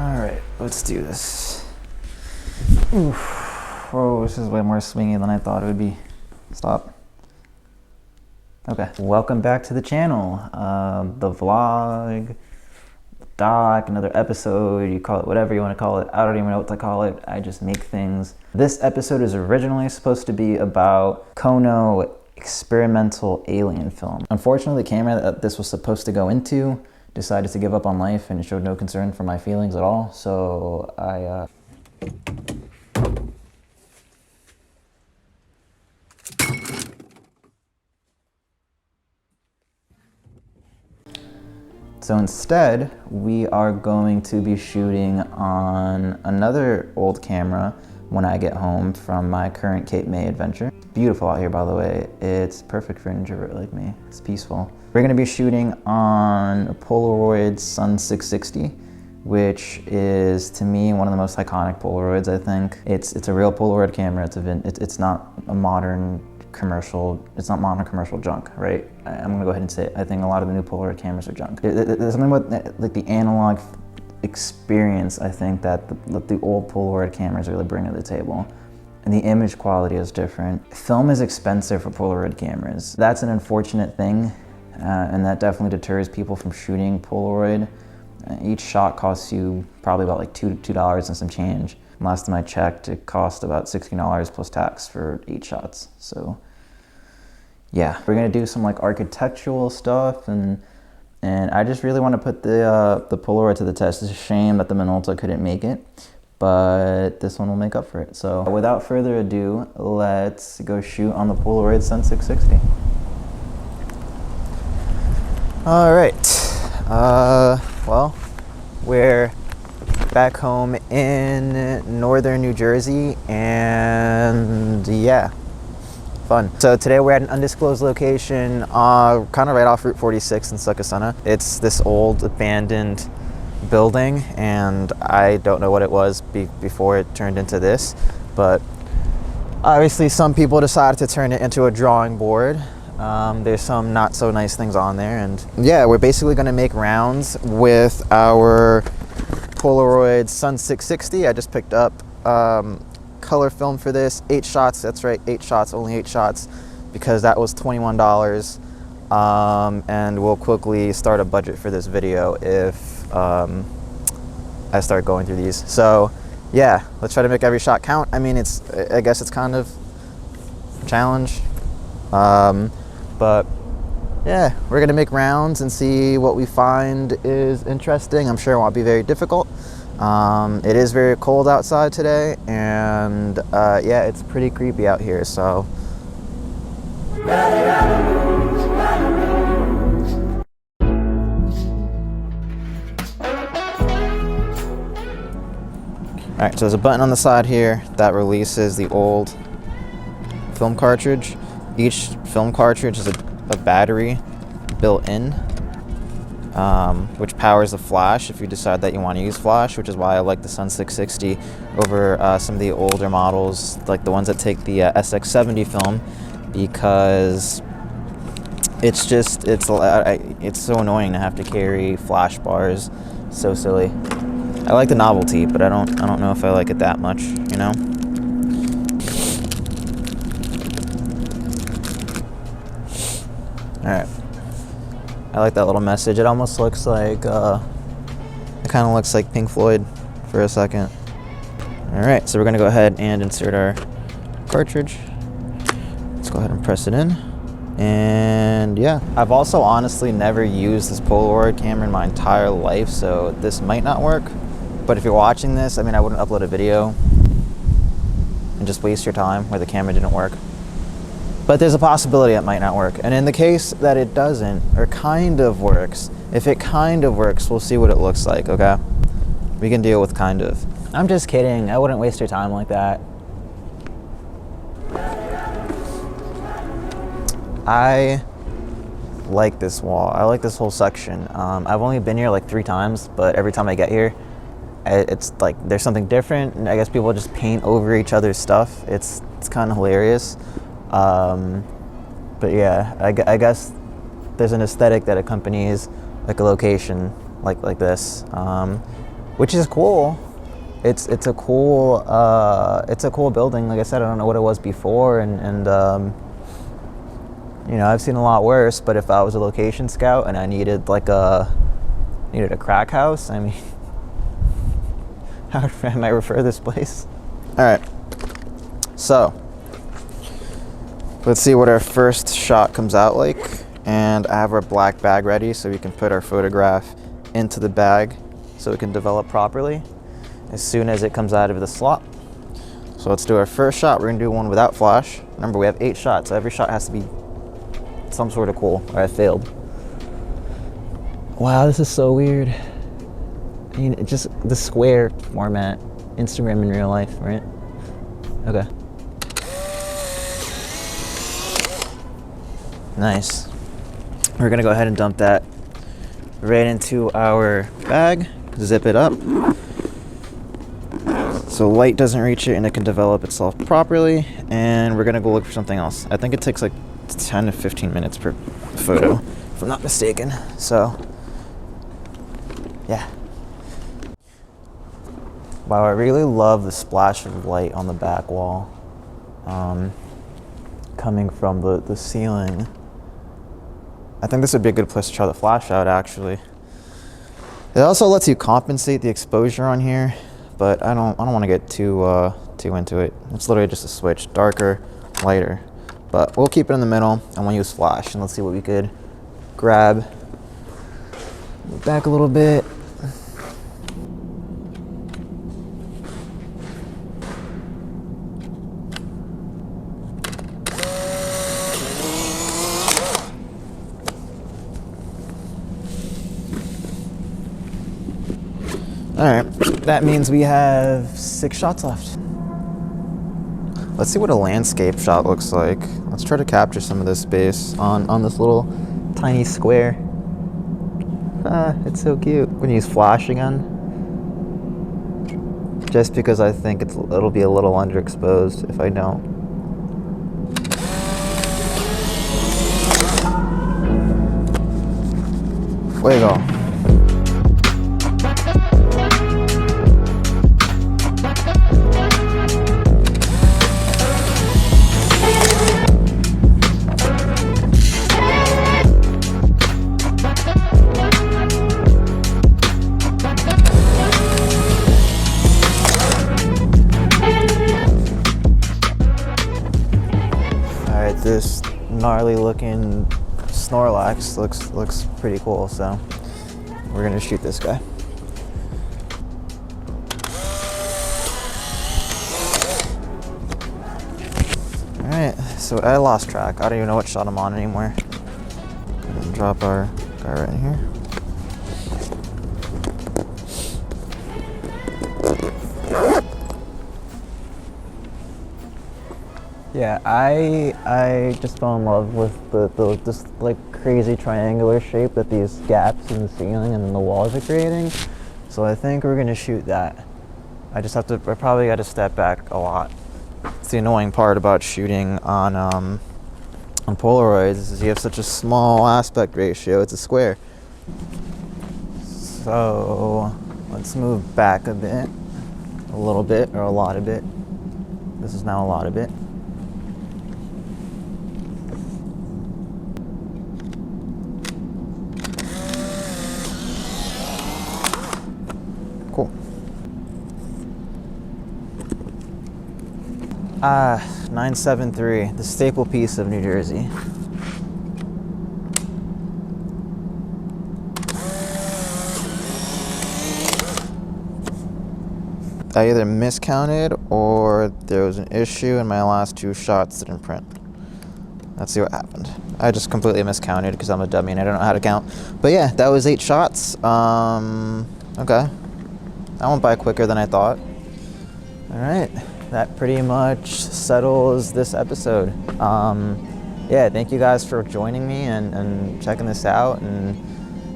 Alright, let's do this. Oof. Oh, this is way more swingy than I thought it would be. Stop. Okay, welcome back to the channel. The vlog, doc, another episode, you call it whatever you want to call it. I don't even know what to call it. I just make things. This episode is originally supposed to be about Kono experimental alien film. Unfortunately, the camera that this was supposed to go into decided to give up on life and showed no concern for my feelings at all. So So instead, we are going to be shooting on another old camera when I get home from my current Cape May adventure. It's beautiful out here, by the way. It's perfect for an introvert like me. It's peaceful. We're gonna be shooting on a Polaroid Sun 660, which is, to me, one of the most iconic Polaroids, I think. It's a real Polaroid camera. It's not a modern commercial, it's not modern commercial junk, right? I'm gonna go ahead and say it. I think a lot of the new Polaroid cameras are junk. There's something about like the analog experience, I think, that the old Polaroid cameras really bring to the table. And the image quality is different. Film is expensive for Polaroid cameras. That's an unfortunate thing, and that definitely deters people from shooting Polaroid. Each shot costs you probably about like $2 and some change. Last time I checked, it cost about $60 plus tax for 8 shots. So yeah, we're gonna do some like architectural stuff, and I just really want to put the Polaroid to the test. It's a shame that the Minolta couldn't make it, but this one will make up for it. So without further ado, let's go shoot on the Polaroid Sun 660. All right, well, we're back home in northern New Jersey, and yeah, fun. So today we're at an undisclosed location, kind of right off Route 46 in Sucasana. It's this old abandoned building, and I don't know what it was before it turned into this, but obviously some people decided to turn it into a drawing board. There's some not so nice things on there, and yeah, we're basically going to make rounds with our Polaroid Sun 660. I just picked up color film for this. 8 shots, that's right, 8 shots, only 8 shots, because that was $21. And we'll quickly start a budget for this video if I start going through these. So yeah, let's try to make every shot count. I mean, I guess it's kind of a challenge. But yeah, we're gonna make rounds and see what we find is interesting. I'm sure it won't be very difficult. It is very cold outside today, and yeah, it's pretty creepy out here, so. All right, so there's a button on the side here that releases the old film cartridge. Each film cartridge is a battery built in, which powers the flash if you decide that you want to use flash, which is why I like the Sun 660 over some of the older models, like the ones that take the SX70 film, because it's so annoying to have to carry flash bars. So silly. I like the novelty, but I don't know if I like it that much, you know? All right, I like that little message. It almost looks like, it kind of looks like Pink Floyd for a second. All right, so we're gonna go ahead and insert our cartridge. Let's go ahead and press it in. And yeah, I've also honestly never used this Polaroid camera in my entire life, so this might not work. But if you're watching this, I mean, I wouldn't upload a video and just waste your time where the camera didn't work. But there's a possibility it might not work. And in the case that it doesn't, or kind of works, if it kind of works, we'll see what it looks like, okay? We can deal with kind of. I'm just kidding. I wouldn't waste your time like that. I like this wall. I like this whole section. I've only been here like 3 times, but every time I get here, it's like there's something different. And I guess people just paint over each other's stuff. It's kind of hilarious. But yeah, I guess there's an aesthetic that accompanies like a location like this. which is cool. It's a cool building. Like I said, I don't know what it was before, and you know, I've seen a lot worse. But if I was a location scout and I needed a crack house, I mean, how I might refer this place. All right, so let's see what our first shot comes out like. And I have our black bag ready so we can put our photograph into the bag so it can develop properly as soon as it comes out of the slot. So let's do our first shot. We're gonna do one without flash. Remember, we have 8 shots, so every shot has to be some sort of cool, or I failed. Wow, this is so weird. I mean, it's just the square format, Instagram in real life, right? Okay. Nice. We're gonna go ahead and dump that right into our bag, zip it up, so light doesn't reach it and it can develop itself properly, and we're gonna go look for something else. I think it takes like 10 to 15 minutes per photo, if I'm not mistaken, so yeah. Wow, I really love the splash of light on the back wall, coming from the ceiling. I think this would be a good place to try the flash out, actually. It also lets you compensate the exposure on here, but I don't want to get too into it. It's literally just a switch, darker, lighter. But we'll keep it in the middle and we'll use flash, and let's see what we could grab. Move back a little bit. All right, that means we have 6 shots left. Let's see what a landscape shot looks like. Let's try to capture some of this space on this little tiny square. It's so cute. We're gonna use flash again, just because I think it'll be a little underexposed if I don't. Way to go. This gnarly looking Snorlax looks pretty cool, so we're gonna shoot this guy. All right, so I lost track. I don't even know what shot I'm on anymore. Gonna drop our guy right here. Yeah, I just fell in love with this like crazy triangular shape that these gaps in the ceiling and then the walls are creating. So I think we're gonna shoot that. I probably got to step back a lot. It's the annoying part about shooting on Polaroids is you have such a small aspect ratio. It's a square. So let's move back a bit, a little bit, or a lot of bit. This is now a lot of bit. Cool. 973, the staple piece of New Jersey. I either miscounted or there was an issue and my last 2 shots didn't print. Let's see what happened. I just completely miscounted because I'm a dummy and I don't know how to count. But yeah, that was 8 shots. Okay. That went by quicker than I thought. All right, that pretty much settles this episode. Yeah, thank you guys for joining me and checking this out. And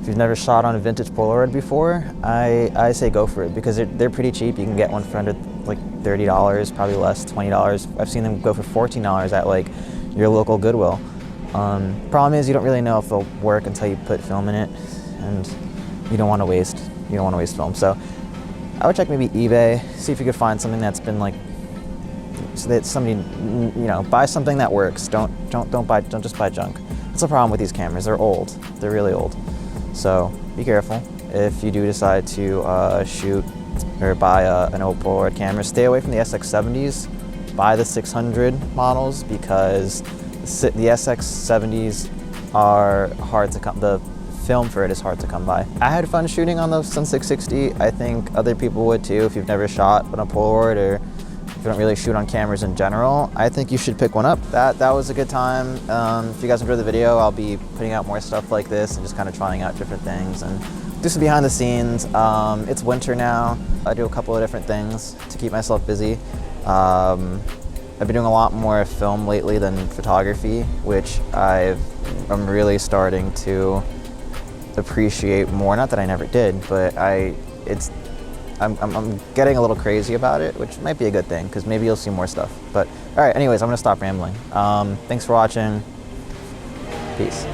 if you've never shot on a vintage Polaroid before, I say go for it because they're pretty cheap. You can get one for under like $30, probably less, $20. I've seen them go for $14 at like your local Goodwill. Problem is you don't really know if they'll work until you put film in it, and you don't want to waste film. So I would check maybe eBay, see if you could find something that's been like, so that somebody, you know, buy something that works. Don't just buy junk. That's the problem with these cameras. They're old. They're really old. So be careful if you do decide to shoot or buy an Polaroid camera. Stay away from the SX70s. Buy the 600 models because the SX70s are hard to come. The film for it is hard to come by. I had fun shooting on the Sun 660. I think other people would too if you've never shot on a Polaroid or if you don't really shoot on cameras in general. I think you should pick one up. That was a good time. If you guys enjoyed the video, I'll be putting out more stuff like this and just kind of trying out different things and do some behind the scenes. It's winter now. I do a couple of different things to keep myself busy. I've been doing a lot more film lately than photography, which I'm really starting to appreciate more. Not that I never did, but I'm getting a little crazy about it, which might be a good thing because maybe you'll see more stuff. But all right, anyways, I'm gonna stop rambling. Thanks for watching. Peace.